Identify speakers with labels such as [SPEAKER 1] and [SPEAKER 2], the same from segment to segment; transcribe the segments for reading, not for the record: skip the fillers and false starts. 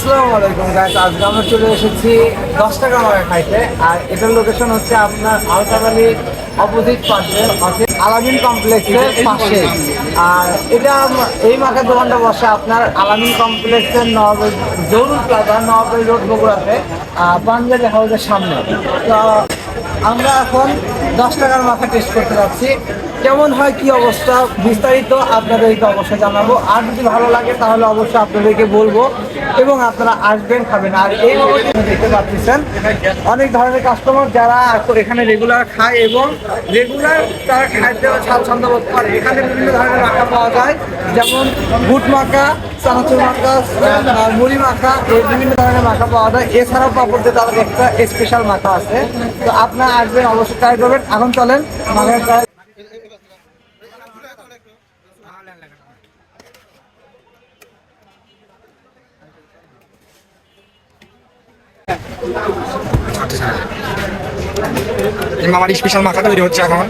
[SPEAKER 1] আসসালামু আলাইকুম গাইস, আজকে আমরা চলে এসেছি 10 টাকা মাখা খাইতে। আর এটার লোকেশন হচ্ছে আপনার আলতাবালি অপোজিট পাশে আলামিন কমপ্লেক্সের পাশে। আর এটা এই মাখার দোকানটা বসে আপনার আলামিন কমপ্লেক্সের জরুর প্লাজা নবাবাড়ি রোড বগুড়াতে পাঞ্জাবি হাউসের সামনে। তো আমরা এখন 10 টাকার মাখা টেস্ট করতে যাচ্ছি, কেমন হয় কি অবস্থা বিস্তারিত আপনাদেরকে অবশ্যই জানাবো। আর যদি ভালো লাগে তাহলে অবশ্যই আপনাদেরকে বলবো এবং আপনারা আসবেন, খাবেন। আর এই দেখতে পাচ্ছেন অনেক ধরনের কাস্টমার যারা এখানে রেগুলার খায় এবং রেগুলার তারা খাইতে স্বাচ্ছন্দ্য বোধ করে। এখানে বিভিন্ন ধরনের মাখা পাওয়া যায়, যেমন বুট মাখা, চানাচুর মাখা, মুড়ি মাখা, এই বিভিন্ন ধরনের মাখা পাওয়া যায়। এছাড়াও পাপড় দিয়ে তাদের একটা স্পেশাল মাখা আছে। তো আপনারা আসবেন, অবশ্যই ট্রাই করবেন। এখন চলেন মাখা ট্রাই।
[SPEAKER 2] মামার স্পেশাল মাখা তৈরি হচ্ছে এখন।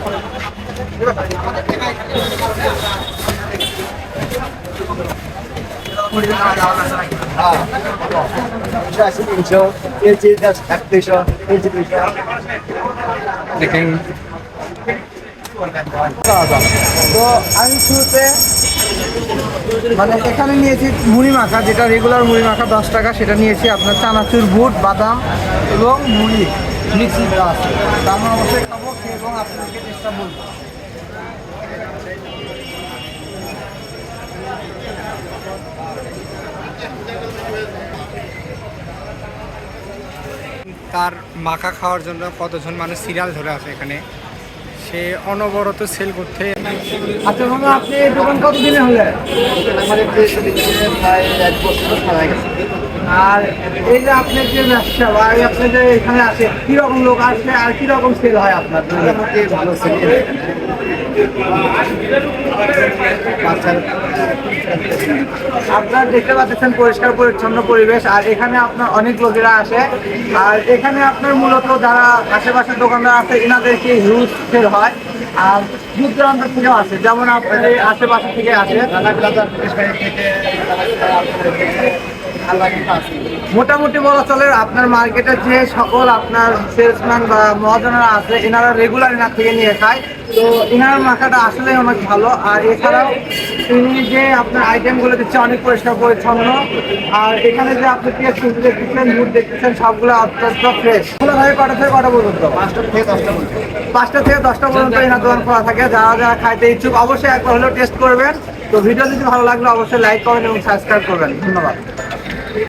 [SPEAKER 2] দেখেন
[SPEAKER 1] তো আমি শুরুতে এখানে নিয়েছি মুড়ি মাখা, যেটা রেগুলার মুড়ি মাখা 10 টাকা, সেটা নিয়েছি আপনার চানাচুর, বুট, বাদাম এবং মুড়ি মিক্সি দেওয়া আছে। তা আমরা অবশ্যই খাবো, খেয়ে এবং আপনাদেরকে চেষ্টা বলবো।
[SPEAKER 2] তার মাখা খাওয়ার জন্য কতজন মানুষ সিরিয়াল ধরে আছে এখানে, সে অনবরত সেল করতে।
[SPEAKER 1] আচ্ছা মামা, আপনি এই দোকান কতদিনে হলে? আর এই যে আপনার যে ব্যবসা বা আপনি যে এখানে আছে, কিরকম লোক আসে আর কিরকম সেল হয় আপনার?
[SPEAKER 3] ভালো সেল।
[SPEAKER 1] আপনার দেখতে পাচ্ছেন পরিষ্কার পরিচ্ছন্ন পরিবেশ, আর এখানে আপনার অনেক লোকেরা আসে। আর এখানে আপনার মূলত যারা আশেপাশের দোকানদার আছে এনাদেরকে হিউজ সেল হয়। আর দূর দূরান্ত থেকেও আসে, যেমন আপনার এই আশেপাশে থেকে আসে। মোটামুটি বলা চলে আপনার মার্কেটের যে সকল আপনার সেলসম্যান বা মহাজনেরা আছে এনারা রেগুলার এনার থেকে নিয়ে খায়। তো এনার মাখাটা আসলে অনেক ভালো। আর এছাড়াও তিনি যে আপনার আইটেমগুলো দিচ্ছে অনেক পরিষ্কার পরিচ্ছন্ন। আর এখানে যে আপনি পেঁয়াজ দেখতেছেন, বুট দেখতেছেন, সবগুলো অত্যন্ত ফ্রেশ। খোলা থাকে কটা থেকে কটা পর্যন্ত? 5টা থেকে 10টা পর্যন্ত এনার দোকান খোলা থাকে। যারা যারা খাইতে ইচ্ছুক অবশ্যই একবার হলেও টেস্ট করবেন। তো ভিডিও যদি ভালো লাগলে অবশ্যই লাইক করবেন এবং সাবস্ক্রাইব করবেন। ধন্যবাদ।